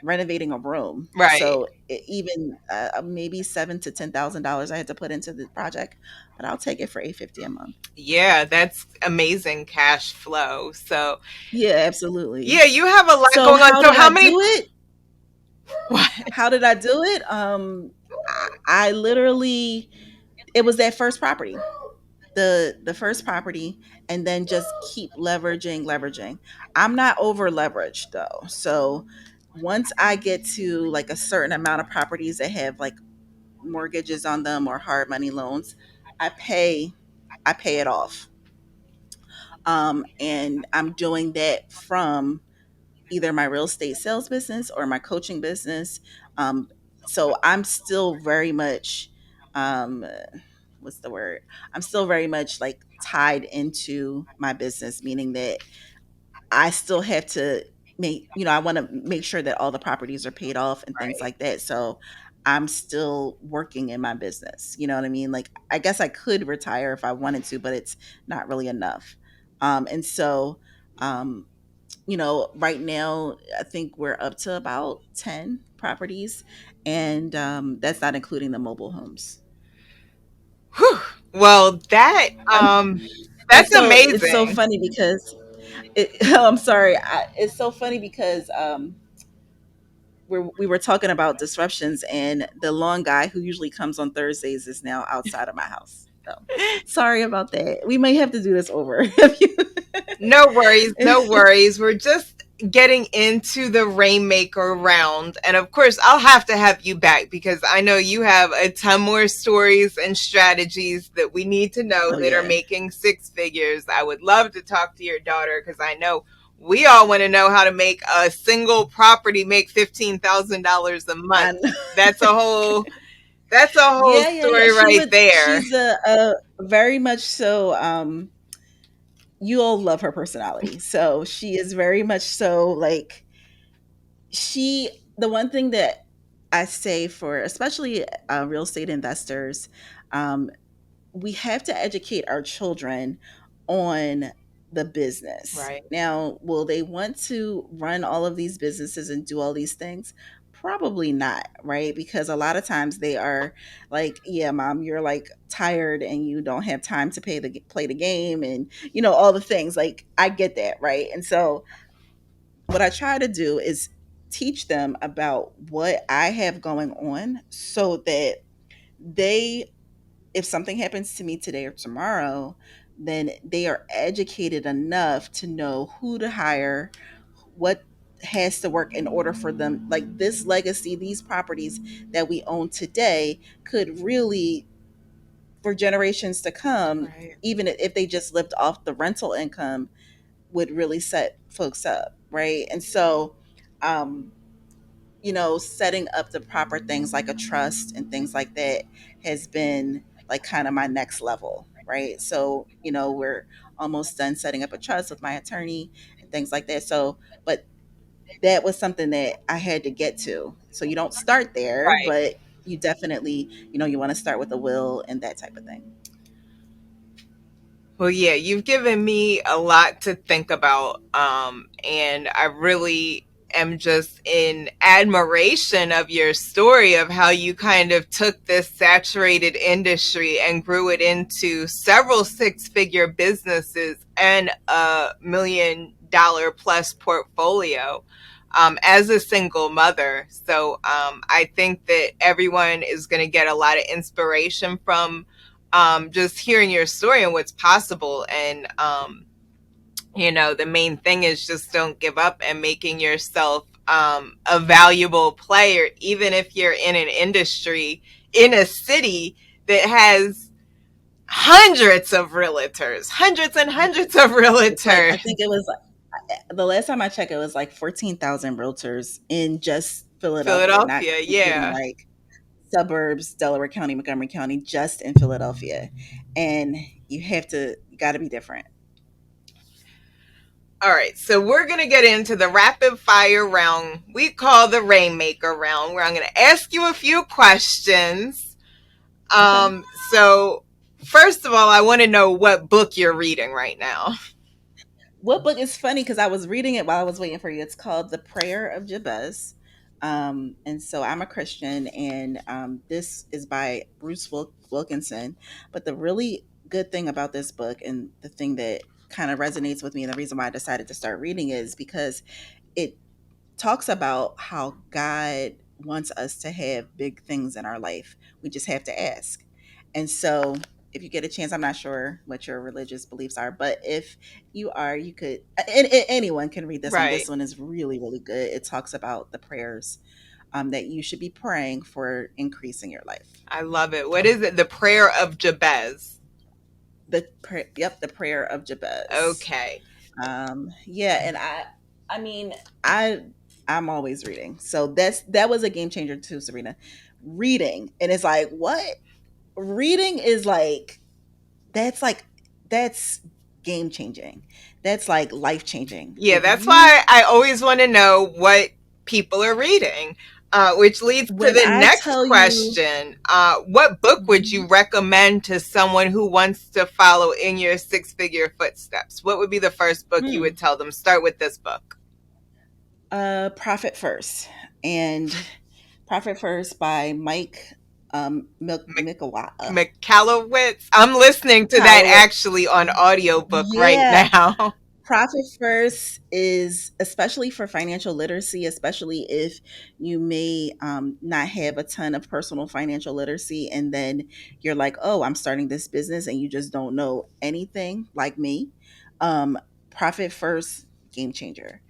renovating a room. Right. So even maybe $7,000 to $10,000 I had to put into the project, but I'll take it for 850 a month. Yeah, that's amazing cash flow. So, Yeah, absolutely. yeah, you have a lot So going on. how So, did how I many? do it? What? How did I do it? I literally, it was that first property, the first property, and then just keep leveraging. I'm not over leveraged though. So once I get to like a certain amount of properties that have like mortgages on them or hard money loans, I pay I pay it off. And I'm doing that from either my real estate sales business or my coaching business. Um, so I'm still very much, um, what's the word? I'm still very much like tied into my business, meaning that I still have to I want to make sure that all the properties are paid off and things Right. like that. So I'm still working in my business. You know what I mean? Like, I guess I could retire if I wanted to, but it's not really enough. And so, um, right now, I think we're up to about 10 properties, and that's not including the mobile homes. Whew. Well, Um, and that's so it's so amazing. funny because I'm sorry. It's so funny because we were talking about disruptions, and the long guy who usually comes on Thursdays is now outside of my house. So sorry about that. We may have to do this over. If No worries, no you, worries. We're just getting into the Rainmaker round. And of course, I'll have to have you back because I know you have a ton more stories and strategies that we need to know oh that are yeah, making six figures. I would love to talk to your daughter because I know we all want to know how to make a single property make $15,000 a month. I know. That's a whole that's a whole Yeah. story right there. She's a very much so. You'll love her personality. So she is very much so like she. The one thing that I say for especially real estate investors, um, we have to educate our children on the business. Right. Now, will they want to run all of these businesses and do all these things? Probably not, right? Because a lot of times they are like, "Yeah, mom, you're like tired and you don't have time to play the game and all the things." Like, I get that, right? And so what I try to do is teach them about what I have going on so that they, if something happens to me today or tomorrow, then they are educated enough to know who to hire, what has to work in order for them. Like, this legacy, these properties that we own today could really, for generations to come, Right. even if they just lived off the rental income, would really set folks up, right? And so, um, setting up the proper things like a trust and things like that has been like kind of my next level, right? So, we're almost done setting up a trust with my attorney and things like that. So, but that was something that I had to get to. So you don't start there, Right. but you definitely, you want to start with a will and that type of thing. Well, yeah, you've given me a lot to think about. And I really am just in admiration of your story of how you kind of took this saturated industry and grew it into several six-figure businesses and $1 million plus portfolio. As a single mother. So I think that everyone is going to get a lot of inspiration from just hearing your story and what's possible. And, the main thing is just don't give up and making yourself a valuable player, even if you're in an industry, in a city that has hundreds of realtors, hundreds and hundreds of It's like, realtors. I think it was the last time I checked, it was like 14,000 realtors in just Philadelphia, not Philadelphia, including yeah. like suburbs, Delaware County, Montgomery County, just in Philadelphia. And you got to be different. All right, so we're going to get into the rapid fire round we call the Rainmaker round, where I'm going to ask you a few questions. Okay. So first of all, I want to know what book you're reading right now. What book is funny because I was reading it while I was waiting for you. It's called The Prayer of Jabez. And so I'm a Christian, and this is by Bruce Wilkinson. But the really good thing about this book, and the thing that kind of resonates with me, and the reason why I decided to start reading it, is because it talks about how God wants us to have big things in our life. We just have to ask. And so, if you get a chance, I'm not sure what your religious beliefs are, but if you are, you could, anyone can read this one. This Right. one is really, really good. It talks about the prayers that you should be praying for increase in your life. I love it. What is it? The Prayer of Jabez. Yep, the prayer of Jabez. Okay. Yeah, and I mean, I I'm always reading. So that was a game changer too, Serena. Reading. And it's like, what? Reading is that's like that's game changing. That's like life changing. Yeah, If that's you why I always want to know what people are reading. Which leads to When the I next tell you, question. What book would you recommend to someone who wants to follow in your six figure footsteps? What would be the first book you hmm, would tell them? Start with this book. Profit First, and Profit First by Mike McCallowitz. I'm listening to that Calloway. actually on audiobook right Yeah, now. Profit First is especially for financial literacy, especially if you may not have a ton of personal financial literacy, and then you're like, oh, I'm starting this business, and you just don't know anything, like me. Um, Profit First, game changer.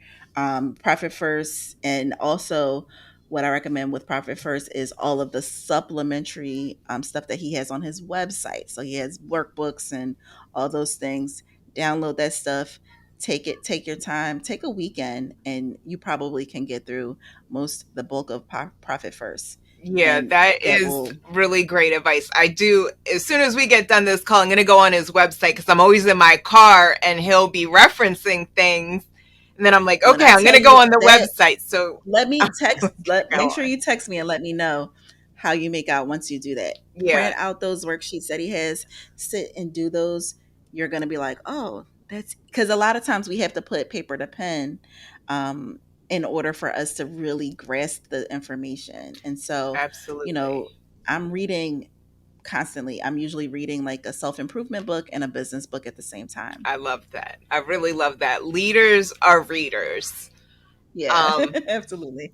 Profit First, and also what I recommend with Profit First is all of the supplementary stuff that he has on his website. So he has workbooks and all those things. Download that stuff, take your time, take a weekend, and you probably can get through the bulk of Profit First, Yeah, and that that is will really great advice. I do, as soon as we get done this call, I'm going to go on his website because I'm always in my car and he'll be referencing things. And then I'm like, when okay, I I'm going tell to go you on the that, website. So let me text let go make sure on. you text me and let me know how you make out once you do that. Yeah, Print out those worksheets that he has, sit and do those. You're going to be like, oh, that's because a lot of times we have to put paper to pen um, in order for us to really grasp the information. And so, you absolutely. know, I'm reading constantly. I'm usually reading like a self-improvement book and a business book at the same time. I love that. I really love that. Leaders are readers. Yeah, Um, absolutely.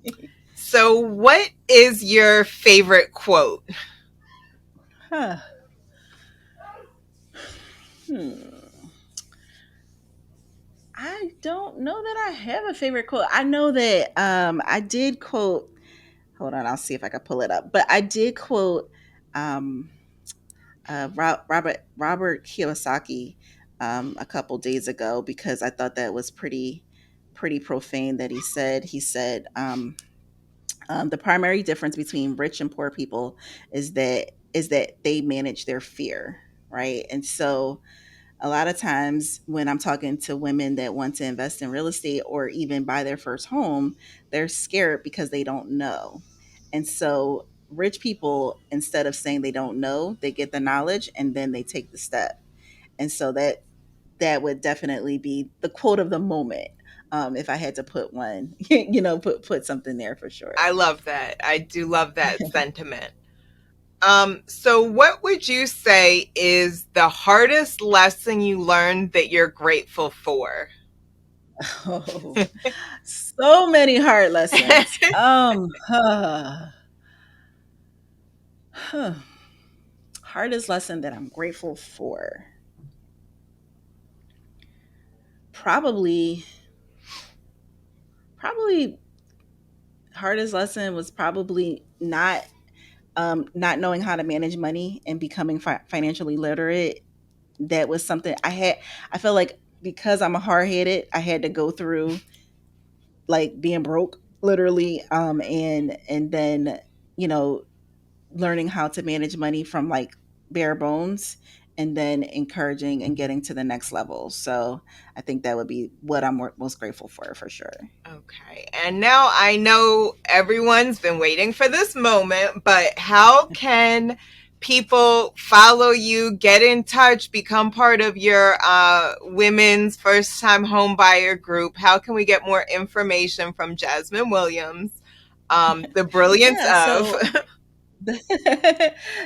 so what is your favorite quote? Huh. Hmm. I don't know that I have a favorite quote. I know that I did quote, hold on, I'll see if I can pull it up. But I did quote um Robert Kiyosaki a couple days ago because I thought that was pretty profane that he said the primary difference between rich and poor people is that they manage their fear, right? And so a lot of times when I'm talking to women that want to invest in real estate or even buy their first home, they're scared because they don't know. And so rich people, instead of saying they don't know, they get the knowledge and then they take the step. And so that would definitely be the quote of the moment. If I had to put one, put something there for sure. I love that. I do love that sentiment. So what would you say is the hardest lesson you learned that you're grateful for? Oh, so many hard lessons. Huh. Hardest lesson that I'm grateful for. Probably, probably hardest lesson was probably not knowing how to manage money and becoming financially literate. That was something I feel like because I'm a hard headed, I had to go through like being broke literally, and then you know learning how to manage money from like bare bones, and then encouraging and getting to the next level. So I think that would be what I'm most grateful for sure. Okay. And now I know everyone's been waiting for this moment, but how can people follow you, get in touch, become part of your women's first time home buyer group? How can we get more information from Jasmine Williams, the brilliance Yeah, of? so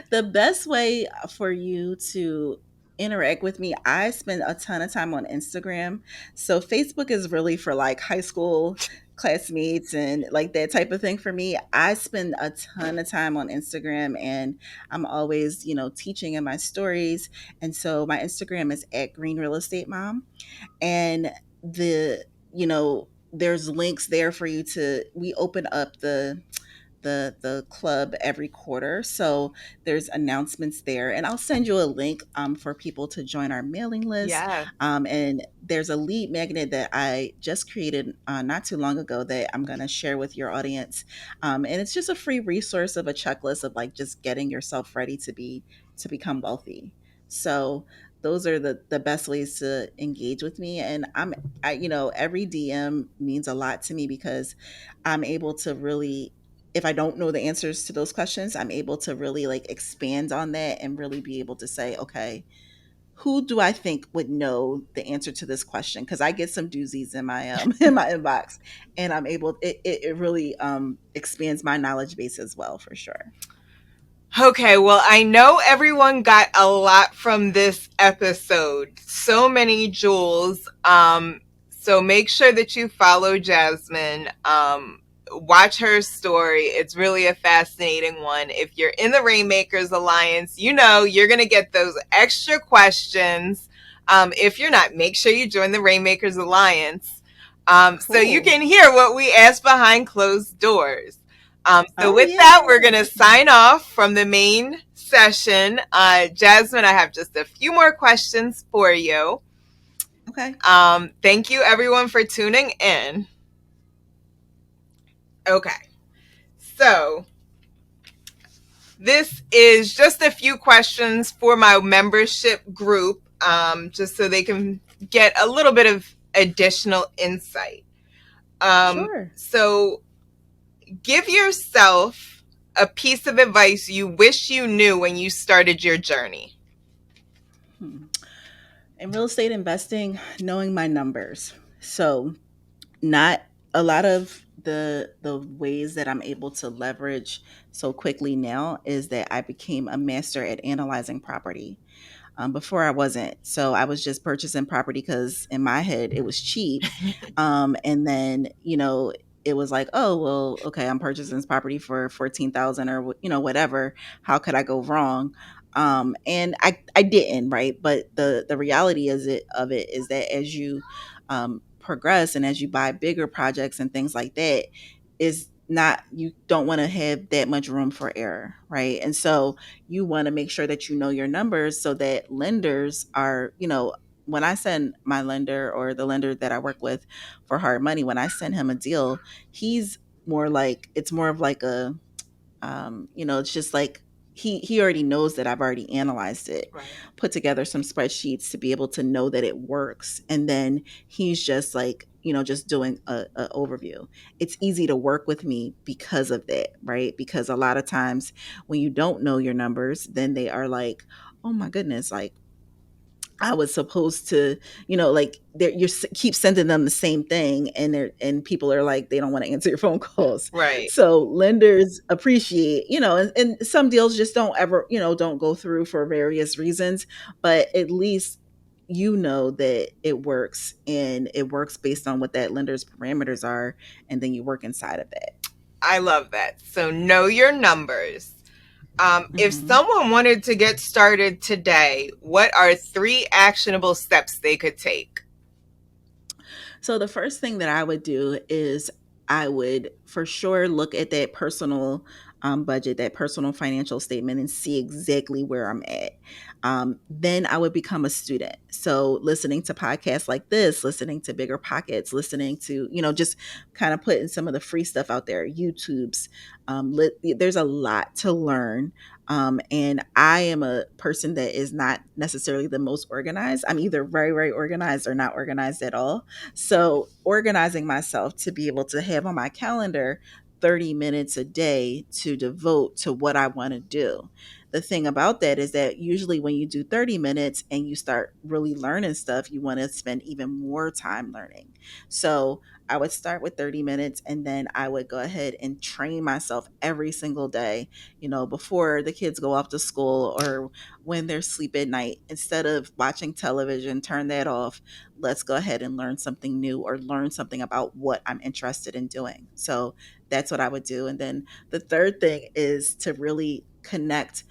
the best way for you to interact with me, I spend a ton of time on Instagram. So Facebook is really for like high school classmates and like that type of thing for me. I spend a ton of time on Instagram, and I'm always, teaching in my stories. And so my Instagram is at Green Real Estate Mom. And there's links there for you to we open up the club every quarter. So there's announcements there, and I'll send you a link for people to join our mailing list. Yeah. And there's a lead magnet that I just created not too long ago that I'm going to share with your audience. And it's just a free resource of a checklist of like just getting yourself ready to become wealthy. So those are the best ways to engage with me. And every DM means a lot to me because I'm able to really, if I don't know the answers to those questions, I'm able to really like expand on that and really be able to say, okay, who do I think would know the answer to this question? Because I get some doozies in my in my inbox, and I'm able. It really expands my knowledge base as well, for sure. Okay, well, I know everyone got a lot from this episode. So many jewels. So make sure that you follow Jasmine. Watch her story. It's really a fascinating one. If you're in the Rainmakers Alliance, you're going to get those extra questions. If you're not, make sure you join the Rainmakers Alliance, so you Cool. can hear what we ask behind closed doors. So Oh with that, we're yeah. going to sign off from the main session. Jasmine, I have just a few more questions for you. Okay. Thank you, everyone, for tuning in. Okay, so this is just a few questions for my membership group, just so they can get a little bit of additional insight. Sure. So give yourself a piece of advice you wish you knew when you started your journey. Hmm. In real estate investing, knowing my numbers. So not a lot of the ways that I'm able to leverage so quickly now is that I became a master at analyzing property. Before I wasn't. So I was just purchasing property because in my head it was cheap. And then, it was like, oh, well, okay, I'm purchasing this property for 14,000 or, whatever. How could I go wrong? And I didn't, right? But the reality of it is that as you progress and as you buy bigger projects and things like that, is not, you don't want to have that much room for error, right? And so you want to make sure that you know your numbers so that lenders are, when I send my lender or the lender that I work with for hard money, when I send him a deal, he's more like, it's more of like a, it's just like he already knows that I've already analyzed it, Right. put together some spreadsheets to be able to know that it works, and then he's just like, just doing a overview. It's easy to work with me because of that, right? Because a lot of times when you don't know your numbers, then they are like, oh my goodness, like I was supposed to, like keep sending them the same thing, and people are like they don't want to answer your phone calls. Right. So lenders appreciate, and some deals just don't ever, don't go through for various reasons, but at least you know that it works, and it works based on what that lender's parameters are, and then you work inside of that. I love that. So know your numbers. If Mhm. someone wanted to get started today, what are 3 actionable steps they could take? So the first thing that I would do is I would for sure look at that personal budget, that personal financial statement, and see exactly where I'm at. Then I would become a student. So listening to podcasts like this, listening to Bigger Pockets, listening to, just kind of putting some of the free stuff out there, YouTube's. There's a lot to learn. And I am a person that is not necessarily the most organized. I'm either very, very organized or not organized at all. So, organizing myself to be able to have on my calendar 30 minutes a day to devote to what I want to do. The thing about that is that usually when you do 30 minutes and you start really learning stuff, you want to spend even more time learning. So, I would start with 30 minutes and then I would go ahead and train myself every single day, before the kids go off to school or when they're asleep at night. Instead of watching television, turn that off. Let's go ahead and learn something new or learn something about what I'm interested in doing. So that's what I would do. And then the third thing is to really connect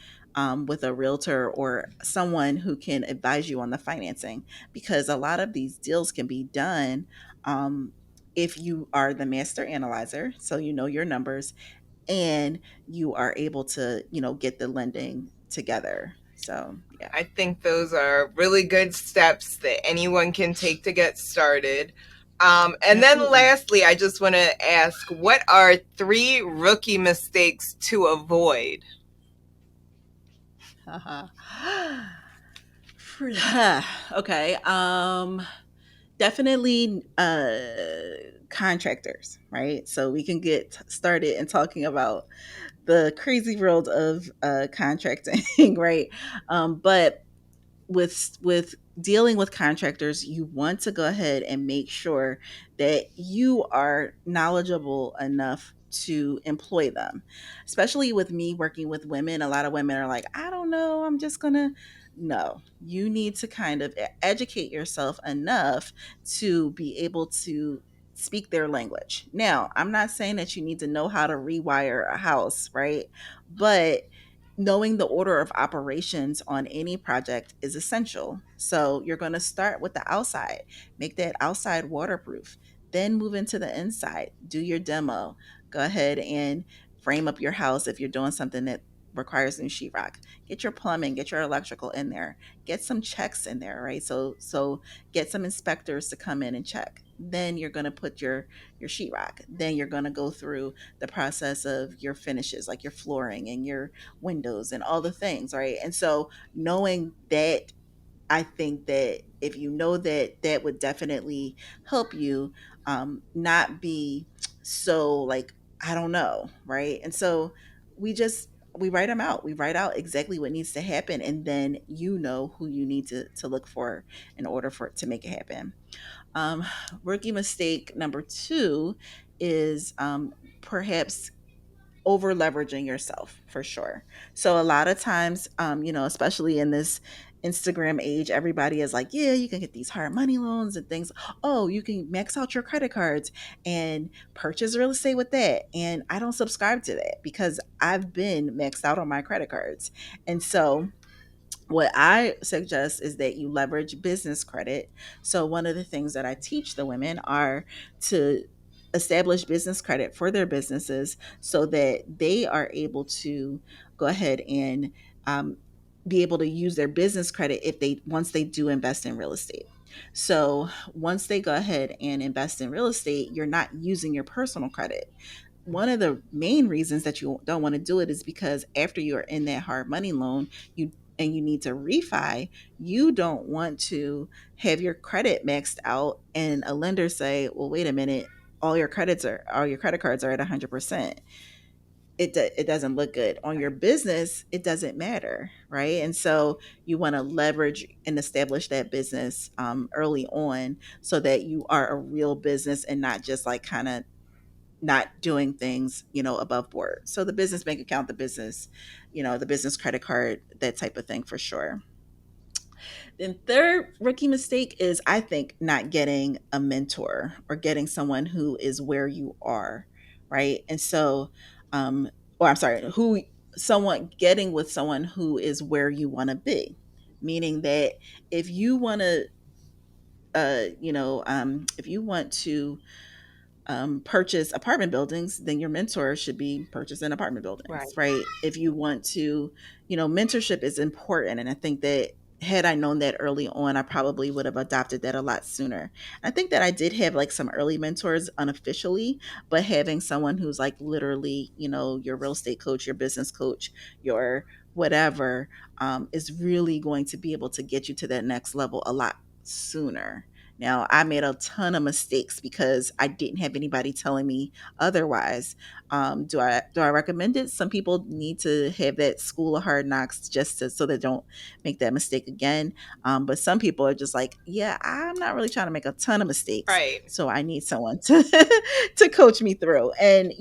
with a realtor or someone who can advise you on the financing, because a lot of these deals can be done if you are the master analyzer, so you know your numbers, and you are able to, get the lending together. So, yeah, I think those are really good steps that anyone can take to get started. And then absolutely. lastly, I just want to ask, what are three rookie mistakes to avoid? Okay. Definitely contractors, right? So we can get started in talking about the crazy world of contracting, right? But with dealing with contractors, you want to go ahead and make sure that you are knowledgeable enough to employ them. Especially with me working with women, a lot of women are like, I don't know, I'm just going to. No, you need to kind of educate yourself enough to be able to speak their language. Now, I'm not saying that you need to know how to rewire a house, right? But knowing the order of operations on any project is essential. So you're going to start with the outside, make that outside waterproof, then move into the inside, do your demo, go ahead and frame up your house if you're doing something that requires new sheetrock. Get your plumbing, get your electrical in there, get some checks in there, right? So get some inspectors to come in and check. Then you're going to put your sheetrock. Then you're going to go through the process of your finishes, like your flooring and your windows and all the things, right? And so knowing that, I think that if you know that, that would definitely help you not be so like, I don't know, right? And so we write them out. We write out exactly what needs to happen, and then you know who you need to look for in order for it to make it happen. Um, Rookie mistake number two is perhaps over leveraging yourself, for sure. So a lot of times, especially in this Instagram age, everybody is like, yeah, you can get these hard money loans and things. Oh, you can max out your credit cards and purchase real estate with that. And I don't subscribe to that because I've been maxed out on my credit cards. And so what I suggest is that you leverage business credit. So one of the things that I teach the women are to establish business credit for their businesses so that they are able to go ahead and um, be able to use their business credit if they once they do invest in real estate. So once they go ahead and invest in real estate, you're not using your personal credit. One of the main reasons that you don't want to do it is because after you're in that hard money loan, you need to refi, you don't want to have your credit maxed out and a lender say, "Well, wait a minute, all your credit cards are at 100%." It doesn't look good on your business. It doesn't matter, right? And so you want to leverage and establish that business early on so that you are a real business and not just like kind of not doing things, above board. So the business bank account, the business credit card, that type of thing, for sure. Then third rookie mistake is, I think, not getting a mentor or getting someone who is where you are, right? And so, or I'm sorry, who someone getting with someone who is where you want to be, meaning that if you want to, if you want to purchase apartment buildings, then your mentor should be purchasing apartment buildings, Right. right? If you want to, mentorship is important. And I think that had I known that early on, I probably would have adopted that a lot sooner. I think that I did have like some early mentors unofficially, but having someone who's like literally, your real estate coach, your business coach, your whatever, is really going to be able to get you to that next level a lot sooner. Now, I made a ton of mistakes because I didn't have anybody telling me otherwise. Do I recommend it? Some people need to have that school of hard knocks just to, so they don't make that mistake again. But some people are just like, yeah, I'm not really trying to make a ton of mistakes, Right. so I need someone to to coach me through. And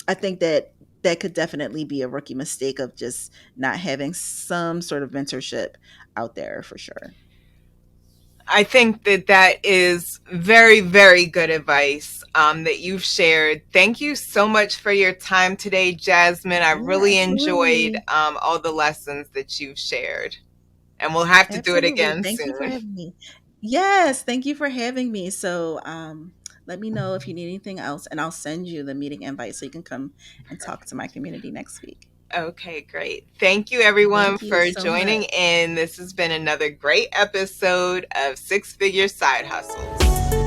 I think that that could definitely be a rookie mistake of just not having some sort of mentorship out there for sure. I think that that is very, very good advice that you've shared. Thank you so much for your time today, Jasmine. I Yeah, really enjoyed absolutely. all the lessons that you've shared. And we'll have to do it Absolutely. again Thank you for soon. having me. Yes, thank you for having me. So, let me know if you need anything else, and I'll send you the meeting invite so you can come and talk to my community next week. Okay, great. Thank you, everyone, Thank you for so joining much. in. This has been another great episode of Six Figure Side Hustles.